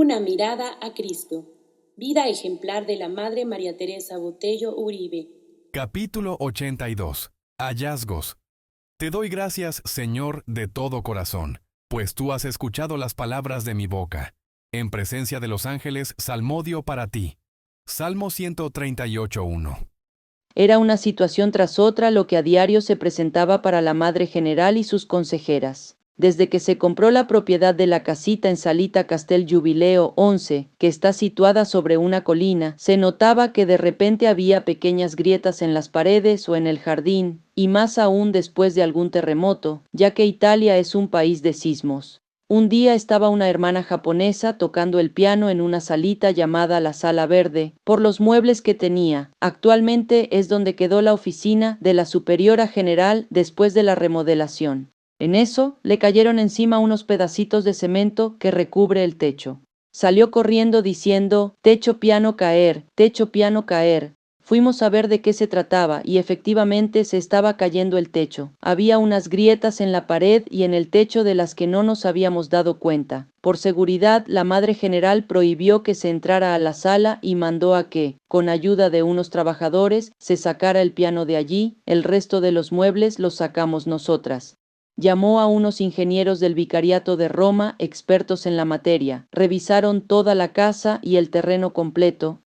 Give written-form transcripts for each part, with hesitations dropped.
Una mirada a Cristo. Vida ejemplar de la Madre María Teresa Botello Uribe. Capítulo 82. Hallazgos. Te doy gracias, Señor, de todo corazón, pues tú has escuchado las palabras de mi boca. En presencia de los ángeles, salmodio para ti. Salmo 138:1. Era una situación tras otra lo que a diario se presentaba para la Madre General y sus consejeras. Desde que se compró la propiedad de la casita en Salita Castel Jubileo 11, que está situada sobre una colina, se notaba que de repente había pequeñas grietas en las paredes o en el jardín, y más aún después de algún terremoto, ya que Italia es un país de sismos. Un día estaba una hermana japonesa tocando el piano en una salita llamada la Sala Verde, por los muebles que tenía. Actualmente es donde quedó la oficina de la Superiora General después de la remodelación. En eso, le cayeron encima unos pedacitos de cemento que recubre el techo. Salió corriendo diciendo, techo piano caer, techo piano caer. Fuimos a ver de qué se trataba y efectivamente se estaba cayendo el techo. Había unas grietas en la pared y en el techo de las que no nos habíamos dado cuenta. Por seguridad, la Madre General prohibió que se entrara a la sala y mandó a que, con ayuda de unos trabajadores, se sacara el piano de allí. El resto de los muebles los sacamos nosotras. Llamó a unos ingenieros del Vicariato de Roma, expertos en la materia. Revisaron toda la casa y el terreno completo.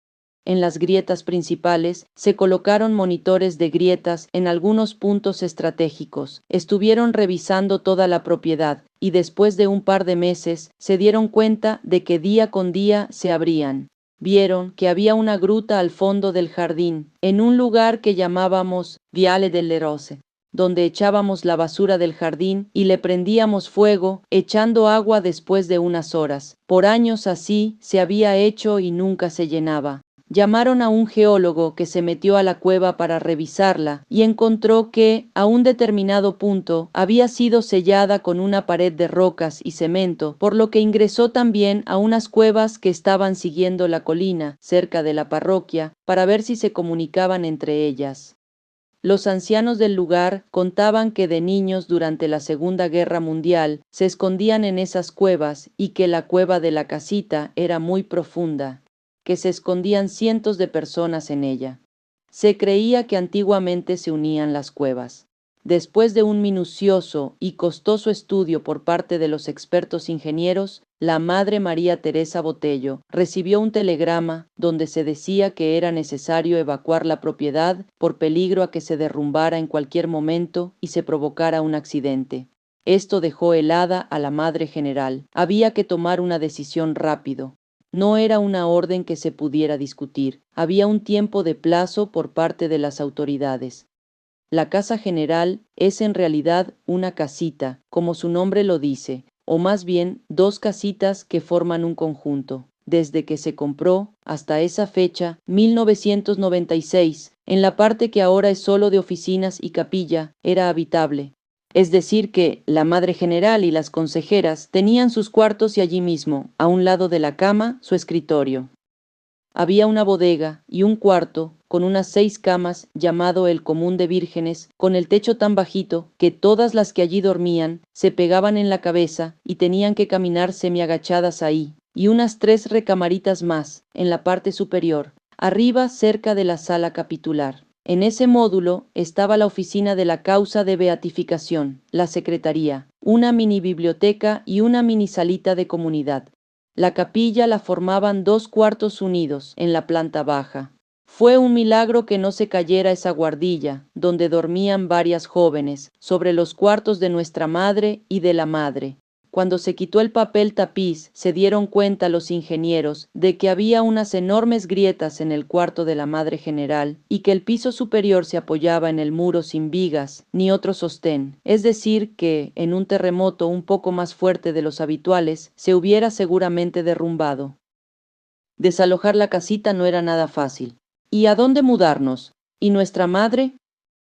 En las grietas principales se colocaron monitores de grietas en algunos puntos estratégicos. Estuvieron revisando toda la propiedad y después de un par de meses se dieron cuenta de que día con día se abrían. Vieron que había una gruta al fondo del jardín, en un lugar que llamábamos Viale delle Rose, donde echábamos la basura del jardín y le prendíamos fuego, echando agua después de unas horas. Por años así se había hecho y nunca se llenaba. Llamaron a un geólogo que se metió a la cueva para revisarla y encontró que, a un determinado punto, había sido sellada con una pared de rocas y cemento, por lo que ingresó también a unas cuevas que estaban siguiendo la colina, cerca de la parroquia, para ver si se comunicaban entre ellas. Los ancianos del lugar contaban que de niños durante la Segunda Guerra Mundial se escondían en esas cuevas y que la cueva de la casita era muy profunda, que se escondían cientos de personas en ella. Se creía que antiguamente se unían las cuevas. Después de un minucioso y costoso estudio por parte de los expertos ingenieros, la Madre María Teresa Botello recibió un telegrama donde se decía que era necesario evacuar la propiedad por peligro a que se derrumbara en cualquier momento y se provocara un accidente. Esto dejó helada a la Madre General. Había que tomar una decisión rápido. No era una orden que se pudiera discutir. Había un tiempo de plazo por parte de las autoridades. La casa general es en realidad una casita, como su nombre lo dice, o más bien dos casitas que forman un conjunto. Desde que se compró, hasta esa fecha, 1996, en la parte que ahora es solo de oficinas y capilla, era habitable. Es decir que la Madre General y las consejeras tenían sus cuartos y allí mismo, a un lado de la cama, su escritorio. Había una bodega y un cuarto con unas 6 camas llamado el común de vírgenes, con el techo tan bajito que todas las que allí dormían se pegaban en la cabeza y tenían que caminar semiagachadas ahí, y unas 3 recamaritas más en la parte superior, arriba cerca de la sala capitular. En ese módulo estaba la oficina de la causa de beatificación, la secretaría, una mini biblioteca y una mini salita de comunidad. La capilla la formaban 2 cuartos unidos en la planta baja. Fue un milagro que no se cayera esa guardilla, donde dormían varias jóvenes, sobre los cuartos de nuestra madre y de la madre. Cuando se quitó el papel tapiz, se dieron cuenta los ingenieros de que había unas enormes grietas en el cuarto de la Madre General y que el piso superior se apoyaba en el muro sin vigas ni otro sostén, es decir que, en un terremoto un poco más fuerte de los habituales, se hubiera seguramente derrumbado. Desalojar la casita no era nada fácil. ¿Y a dónde mudarnos? ¿Y nuestra madre?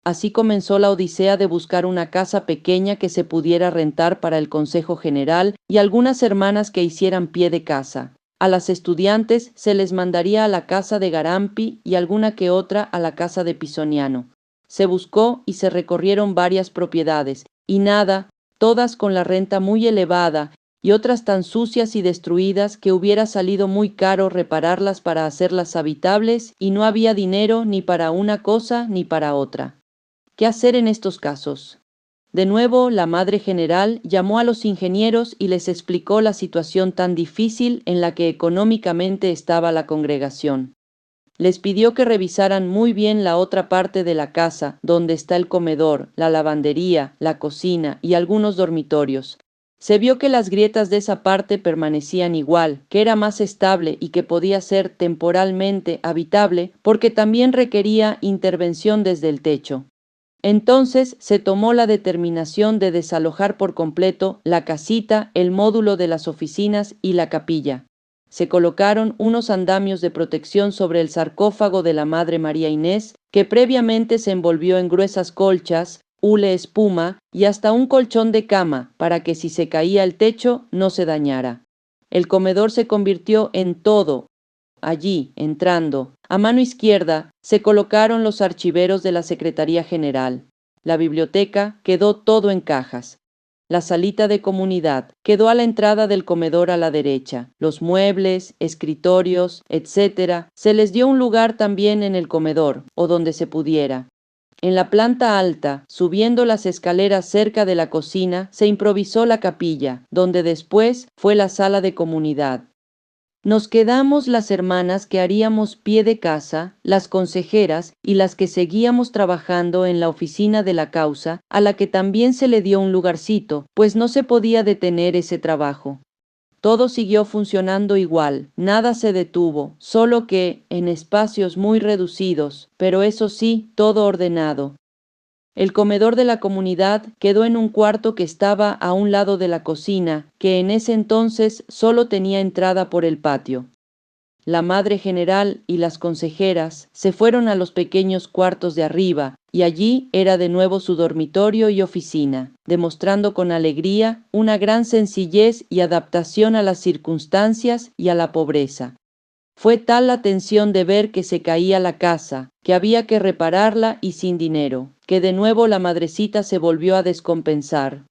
Así comenzó la odisea de buscar una casa pequeña que se pudiera rentar para el Consejo General y algunas hermanas que hicieran pie de casa. A las estudiantes se les mandaría a la casa de Garampi y alguna que otra a la casa de Pisoniano. Se buscó y se recorrieron varias propiedades, y nada, todas con la renta muy elevada y otras tan sucias y destruidas que hubiera salido muy caro repararlas para hacerlas habitables, y no había dinero ni para una cosa ni para otra. ¿Qué hacer en estos casos? De nuevo, la Madre General llamó a los ingenieros y les explicó la situación tan difícil en la que económicamente estaba la congregación. Les pidió que revisaran muy bien la otra parte de la casa, donde está el comedor, la lavandería, la cocina y algunos dormitorios. Se vio que las grietas de esa parte permanecían igual, que era más estable y que podía ser temporalmente habitable porque también requería intervención desde el techo. Entonces se tomó la determinación de desalojar por completo la casita, el módulo de las oficinas y la capilla. Se colocaron unos andamios de protección sobre el sarcófago de la Madre María Inés, que previamente se envolvió en gruesas colchas, hule espuma y hasta un colchón de cama, para que si se caía el techo no se dañara. El comedor se convirtió en todo. Allí, entrando, a mano izquierda, se colocaron los archiveros de la Secretaría General. La biblioteca quedó todo en cajas. La salita de comunidad quedó a la entrada del comedor a la derecha. Los muebles, escritorios, etc., se les dio un lugar también en el comedor, o donde se pudiera. En la planta alta, subiendo las escaleras cerca de la cocina, se improvisó la capilla, donde después fue la sala de comunidad. Nos quedamos las hermanas que haríamos pie de casa, las consejeras y las que seguíamos trabajando en la oficina de la causa, a la que también se le dio un lugarcito, pues no se podía detener ese trabajo. Todo siguió funcionando igual, nada se detuvo, solo que en espacios muy reducidos, pero eso sí, todo ordenado. El comedor de la comunidad quedó en un cuarto que estaba a un lado de la cocina, que en ese entonces solo tenía entrada por el patio. La Madre General y las consejeras se fueron a los pequeños cuartos de arriba, y allí era de nuevo su dormitorio y oficina, demostrando con alegría una gran sencillez y adaptación a las circunstancias y a la pobreza. Fue tal la tensión de ver que se caía la casa, que había que repararla y sin dinero, que de nuevo la madrecita se volvió a descompensar.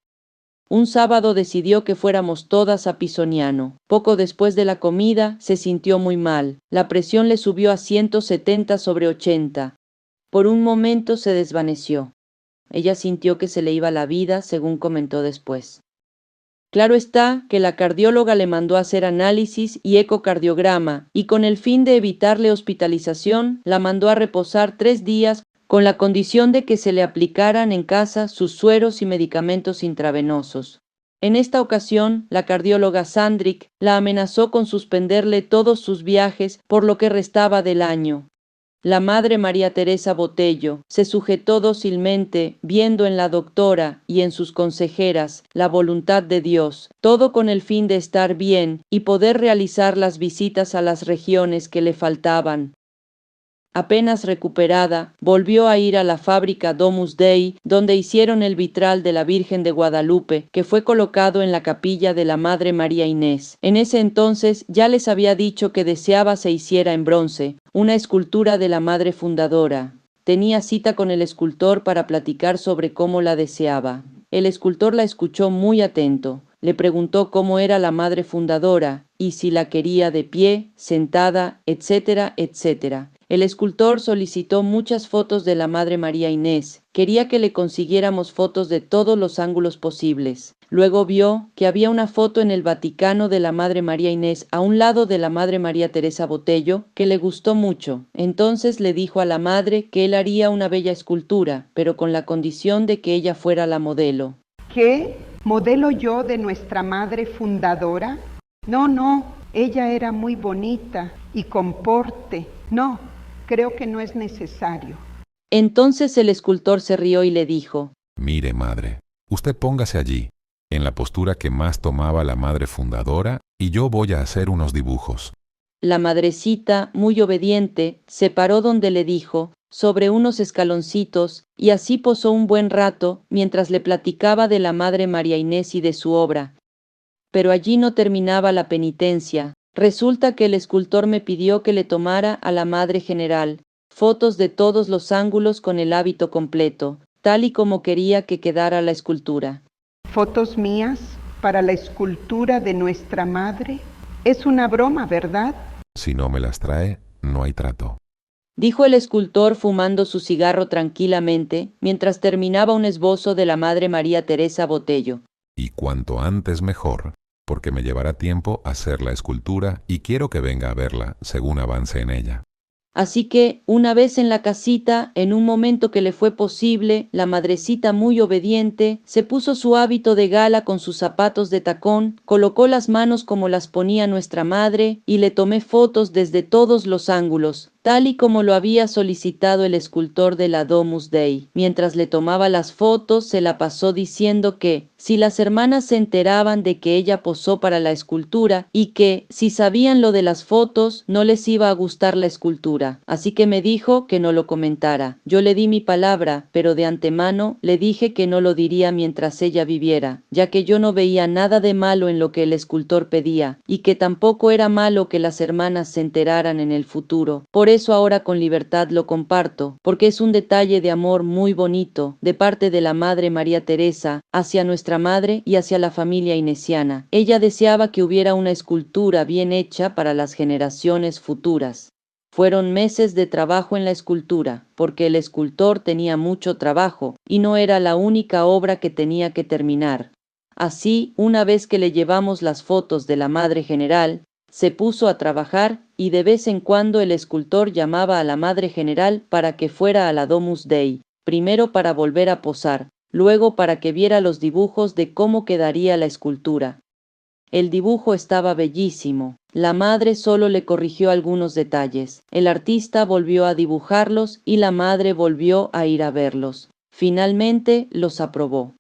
Un sábado decidió que fuéramos todas a Pisoniano. Poco después de la comida se sintió muy mal. La presión le subió a 170/80. Por un momento se desvaneció. Ella sintió que se le iba la vida, según comentó después. Claro está que la cardióloga le mandó a hacer análisis y ecocardiograma, y con el fin de evitarle hospitalización, la mandó a reposar 3 días con la condición de que se le aplicaran en casa sus sueros y medicamentos intravenosos. En esta ocasión, la cardióloga Sandrick la amenazó con suspenderle todos sus viajes por lo que restaba del año. La Madre María Teresa Botello se sujetó dócilmente, viendo en la doctora y en sus consejeras la voluntad de Dios, todo con el fin de estar bien y poder realizar las visitas a las regiones que le faltaban. Apenas recuperada, volvió a ir a la fábrica Domus Dei, donde hicieron el vitral de la Virgen de Guadalupe, que fue colocado en la capilla de la Madre María Inés. En ese entonces ya les había dicho que deseaba se hiciera en bronce, una escultura de la Madre Fundadora. Tenía cita con el escultor para platicar sobre cómo la deseaba. El escultor la escuchó muy atento. Le preguntó cómo era la Madre Fundadora y si la quería de pie, sentada, etcétera, etcétera. El escultor solicitó muchas fotos de la Madre María Inés. Quería que le consiguiéramos fotos de todos los ángulos posibles. Luego vio que había una foto en el Vaticano de la Madre María Inés a un lado de la Madre María Teresa Botello, que le gustó mucho. Entonces le dijo a la Madre que él haría una bella escultura, pero con la condición de que ella fuera la modelo. ¿Qué? ¿Modelo yo de nuestra Madre Fundadora? No, ella era muy bonita y con porte. No, creo que no es necesario. Entonces el escultor se rió y le dijo: Mire, madre, usted póngase allí, en la postura que más tomaba la Madre Fundadora, y yo voy a hacer unos dibujos. La madrecita, muy obediente, se paró donde le dijo, sobre unos escaloncitos, y así posó un buen rato, mientras le platicaba de la Madre María Inés y de su obra. Pero allí no terminaba la penitencia. Resulta que el escultor me pidió que le tomara a la Madre General fotos de todos los ángulos con el hábito completo, tal y como quería que quedara la escultura. ¿Fotos mías? para la escultura de nuestra madre? Es una broma, ¿verdad? Si no me las trae, no hay trato. Dijo el escultor fumando su cigarro tranquilamente, mientras terminaba un esbozo de la Madre María Teresa Botello. Y cuanto antes mejor, porque me llevará tiempo hacer la escultura y quiero que venga a verla según avance en ella. Así que, una vez en la casita, en un momento que le fue posible, la madrecita muy obediente, se puso su hábito de gala con sus zapatos de tacón, colocó las manos como las ponía nuestra madre, y le tomé fotos desde todos los ángulos, tal y como lo había solicitado el escultor de la Domus Dei. Mientras le tomaba las fotos, se la pasó diciendo que, si las hermanas se enteraban de que ella posó para la escultura, y que, si sabían lo de las fotos, no les iba a gustar la escultura. Así que me dijo que no lo comentara. Yo le di mi palabra, pero de antemano le dije que no lo diría mientras ella viviera, ya que yo no veía nada de malo en lo que el escultor pedía, y que tampoco era malo que las hermanas se enteraran en el futuro. Por eso ahora con libertad lo comparto, porque es un detalle de amor muy bonito, de parte de la Madre María Teresa, hacia nuestra madre y hacia la familia inesiana. Ella deseaba que hubiera una escultura bien hecha para las generaciones futuras. Fueron meses de trabajo en la escultura, porque el escultor tenía mucho trabajo, y no era la única obra que tenía que terminar. Así, una vez que le llevamos las fotos de la Madre General, se puso a trabajar, y de vez en cuando el escultor llamaba a la Madre General para que fuera a la Domus Dei, primero para volver a posar, luego para que viera los dibujos de cómo quedaría la escultura. El dibujo estaba bellísimo. La madre solo le corrigió algunos detalles. El artista volvió a dibujarlos y la madre volvió a ir a verlos. Finalmente los aprobó.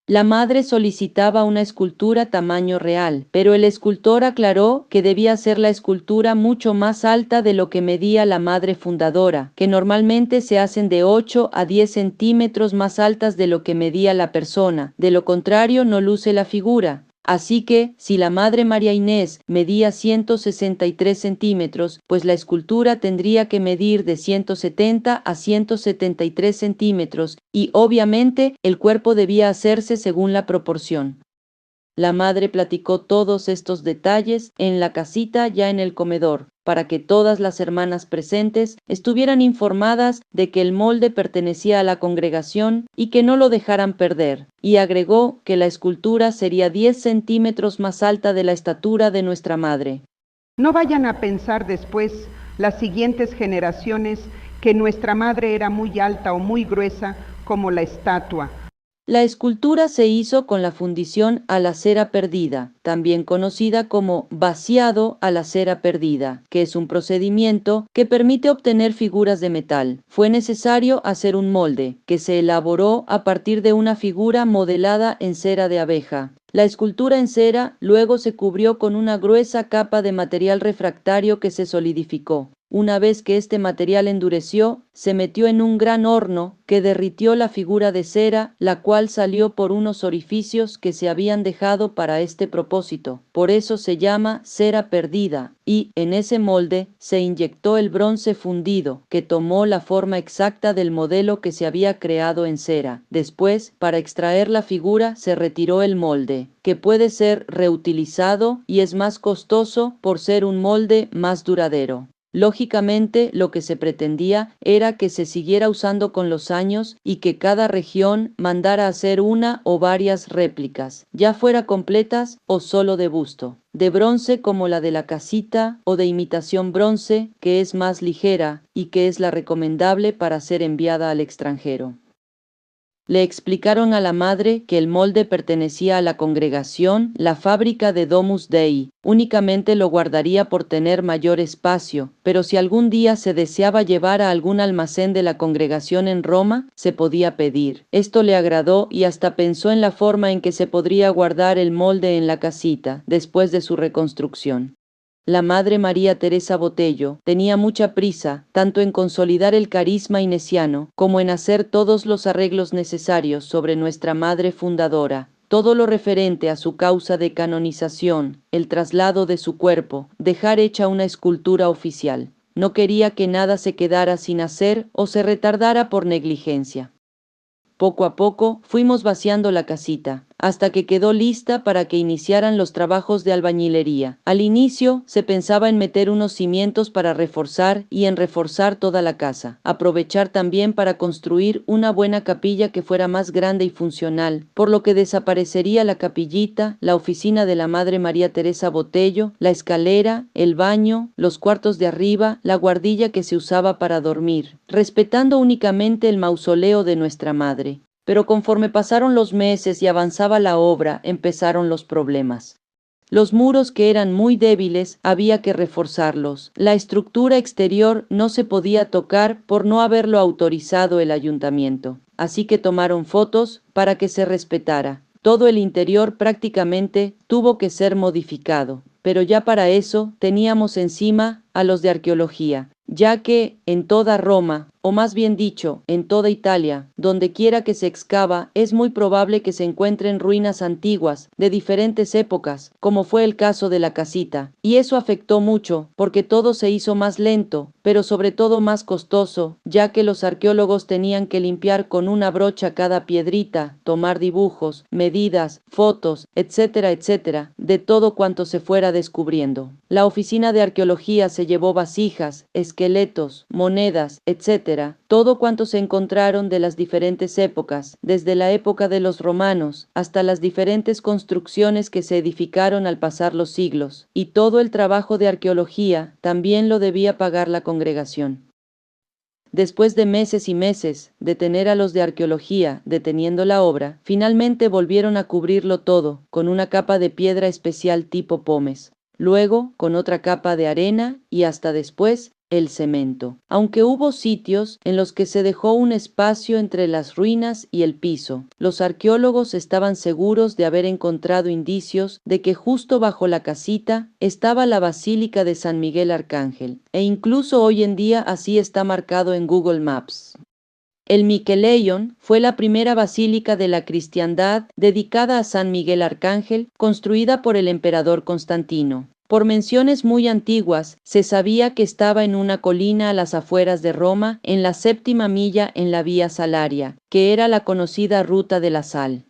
La madre solicitaba una escultura tamaño real, pero el escultor aclaró que debía ser la escultura mucho más alta de lo que medía la madre fundadora, que normalmente se hacen de 8 a 10 centímetros más altas de lo que medía la persona, de lo contrario no luce la figura. Así que, si la Madre María Inés medía 163 centímetros, pues la escultura tendría que medir de 170 a 173 centímetros, y obviamente el cuerpo debía hacerse según la proporción. La madre platicó todos estos detalles en la casita ya en el comedor, para que todas las hermanas presentes estuvieran informadas de que el molde pertenecía a la congregación y que no lo dejaran perder, y agregó que la escultura sería 10 centímetros más alta de la estatura de nuestra madre. No vayan a pensar después las siguientes generaciones que nuestra madre era muy alta o muy gruesa como la estatua. La escultura se hizo con la fundición a la cera perdida, también conocida como vaciado a la cera perdida, que es un procedimiento que permite obtener figuras de metal. Fue necesario hacer un molde, que se elaboró a partir de una figura modelada en cera de abeja. La escultura en cera luego se cubrió con una gruesa capa de material refractario que se solidificó. Una vez que este material endureció, se metió en un gran horno que derritió la figura de cera, la cual salió por unos orificios que se habían dejado para este propósito. Por eso se llama cera perdida, y en ese molde se inyectó el bronce fundido, que tomó la forma exacta del modelo que se había creado en cera. Después, para extraer la figura, se retiró el molde, que puede ser reutilizado y es más costoso por ser un molde más duradero. Lógicamente, lo que se pretendía era que se siguiera usando con los años y que cada región mandara hacer una o varias réplicas, ya fuera completas o solo de busto, de bronce como la de la casita o de imitación bronce, que es más ligera y que es la recomendable para ser enviada al extranjero. Le explicaron a la madre que el molde pertenecía a la congregación, la fábrica de Domus Dei, únicamente lo guardaría por tener mayor espacio, pero si algún día se deseaba llevar a algún almacén de la congregación en Roma, se podía pedir. Esto le agradó y hasta pensó en la forma en que se podría guardar el molde en la casita, después de su reconstrucción. La Madre María Teresa Botello tenía mucha prisa, tanto en consolidar el carisma inesiano, como en hacer todos los arreglos necesarios sobre nuestra Madre Fundadora, todo lo referente a su causa de canonización, el traslado de su cuerpo, dejar hecha una escultura oficial. No quería que nada se quedara sin hacer o se retardara por negligencia. Poco a poco fuimos vaciando la casita. hasta que quedó lista para que iniciaran los trabajos de albañilería. Al inicio, se pensaba en meter unos cimientos para reforzar y en reforzar toda la casa. Aprovechar también para construir una buena capilla que fuera más grande y funcional, por lo que desaparecería la capillita, la oficina de la Madre María Teresa Botello, la escalera, el baño, los cuartos de arriba, la guardilla que se usaba para dormir, respetando únicamente el mausoleo de nuestra Madre. Pero conforme pasaron los meses y avanzaba la obra, empezaron los problemas. Los muros, que eran muy débiles, había que reforzarlos. La estructura exterior no se podía tocar por no haberlo autorizado el ayuntamiento. Así que tomaron fotos para que se respetara. Todo el interior prácticamente tuvo que ser modificado. Pero ya para eso teníamos encima a los de arqueología, ya que en toda Roma, o más bien dicho, en toda Italia, donde quiera que se excava, es muy probable que se encuentren ruinas antiguas, de diferentes épocas, como fue el caso de la casita, y eso afectó mucho, porque todo se hizo más lento, pero sobre todo más costoso, ya que los arqueólogos tenían que limpiar con una brocha cada piedrita, tomar dibujos, medidas, fotos, etcétera, etcétera, de todo cuanto se fuera descubriendo. La oficina de arqueología se llevó vasijas, esqueletos, monedas, etcétera, todo cuanto se encontraron de las diferentes épocas, desde la época de los romanos hasta las diferentes construcciones que se edificaron al pasar los siglos, y todo el trabajo de arqueología también lo debía pagar la congregación. Después de meses y meses de tener a los de arqueología deteniendo la obra, finalmente volvieron a cubrirlo todo con una capa de piedra especial tipo pómez, luego con otra capa de arena y hasta después el cemento. Aunque hubo sitios en los que se dejó un espacio entre las ruinas y el piso, los arqueólogos estaban seguros de haber encontrado indicios de que justo bajo la casita estaba la Basílica de San Miguel Arcángel, e incluso hoy en día así está marcado en Google Maps. El Miqueleion fue la primera basílica de la cristiandad dedicada a San Miguel Arcángel, construida por el emperador Constantino. Por menciones muy antiguas, se sabía que estaba en una colina a las afueras de Roma, en la 7ª milla en la Vía Salaria, que era la conocida Ruta de la Sal.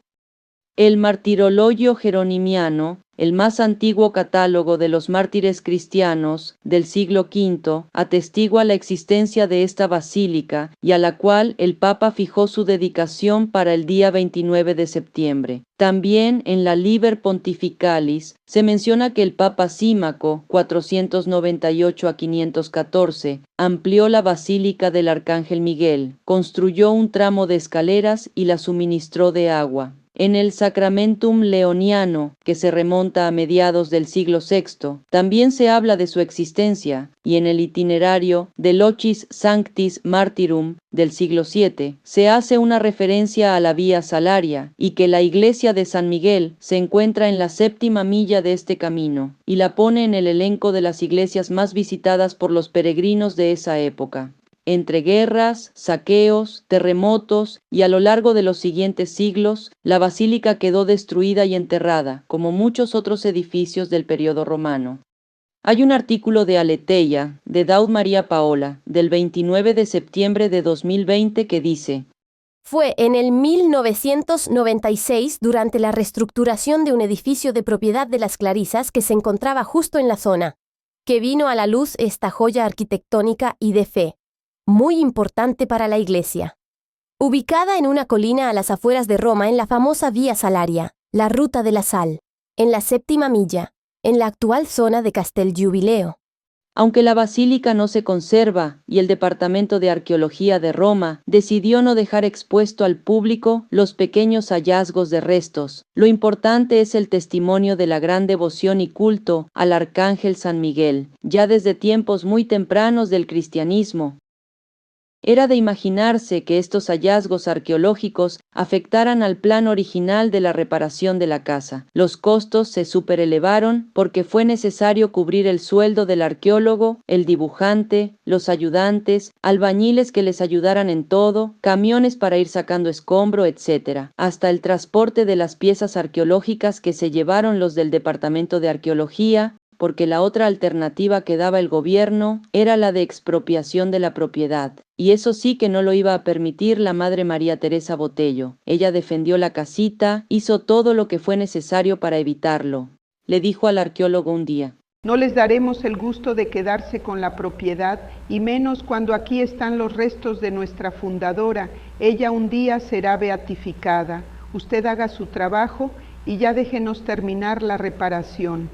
El Martirologio Jeronimiano, el más antiguo catálogo de los mártires cristianos del siglo V, atestigua la existencia de esta basílica y a la cual el Papa fijó su dedicación para el día 29 de septiembre. También en la Liber Pontificalis se menciona que el Papa Símaco, 498 a 514, amplió la Basílica del Arcángel Miguel, construyó un tramo de escaleras y la suministró de agua. En el Sacramentum Leoniano, que se remonta a mediados del siglo VI, también se habla de su existencia, y en el itinerario de Locis Sanctis Martyrum del siglo VII, se hace una referencia a la Vía Salaria, y que la iglesia de San Miguel se encuentra en la 7ª milla de este camino, y la pone en el elenco de las iglesias más visitadas por los peregrinos de esa época. Entre guerras, saqueos, terremotos y a lo largo de los siguientes siglos, la basílica quedó destruida y enterrada, como muchos otros edificios del periodo romano. Hay un artículo de Aleteia, de Daud María Paola, del 29 de septiembre de 2020 que dice: Fue en el 1996, durante la reestructuración de un edificio de propiedad de las Clarisas que se encontraba justo en la zona, que vino a la luz esta joya arquitectónica y de fe, muy importante para la iglesia. Ubicada en una colina a las afueras de Roma en la famosa Vía Salaria, la Ruta de la Sal, en la 7ª milla, en la actual zona de Castel Giubileo. Aunque la basílica no se conserva y el Departamento de Arqueología de Roma decidió no dejar expuesto al público los pequeños hallazgos de restos, lo importante es el testimonio de la gran devoción y culto al Arcángel San Miguel, ya desde tiempos muy tempranos del cristianismo. Era de imaginarse que estos hallazgos arqueológicos afectaran al plan original de la reparación de la casa. Los costos se superelevaron porque fue necesario cubrir el sueldo del arqueólogo, el dibujante, los ayudantes, albañiles que les ayudaran en todo, camiones para ir sacando escombro, etc., hasta el transporte de las piezas arqueológicas que se llevaron los del Departamento de Arqueología, porque la otra alternativa que daba el gobierno era la de expropiación de la propiedad, y eso sí que no lo iba a permitir la madre María Teresa Botello. Ella defendió la casita, hizo todo lo que fue necesario para evitarlo. Le dijo al arqueólogo un día: no les daremos el gusto de quedarse con la propiedad, y menos cuando aquí están los restos de nuestra fundadora. Ella un día será beatificada. Usted haga su trabajo y ya déjenos terminar la reparación.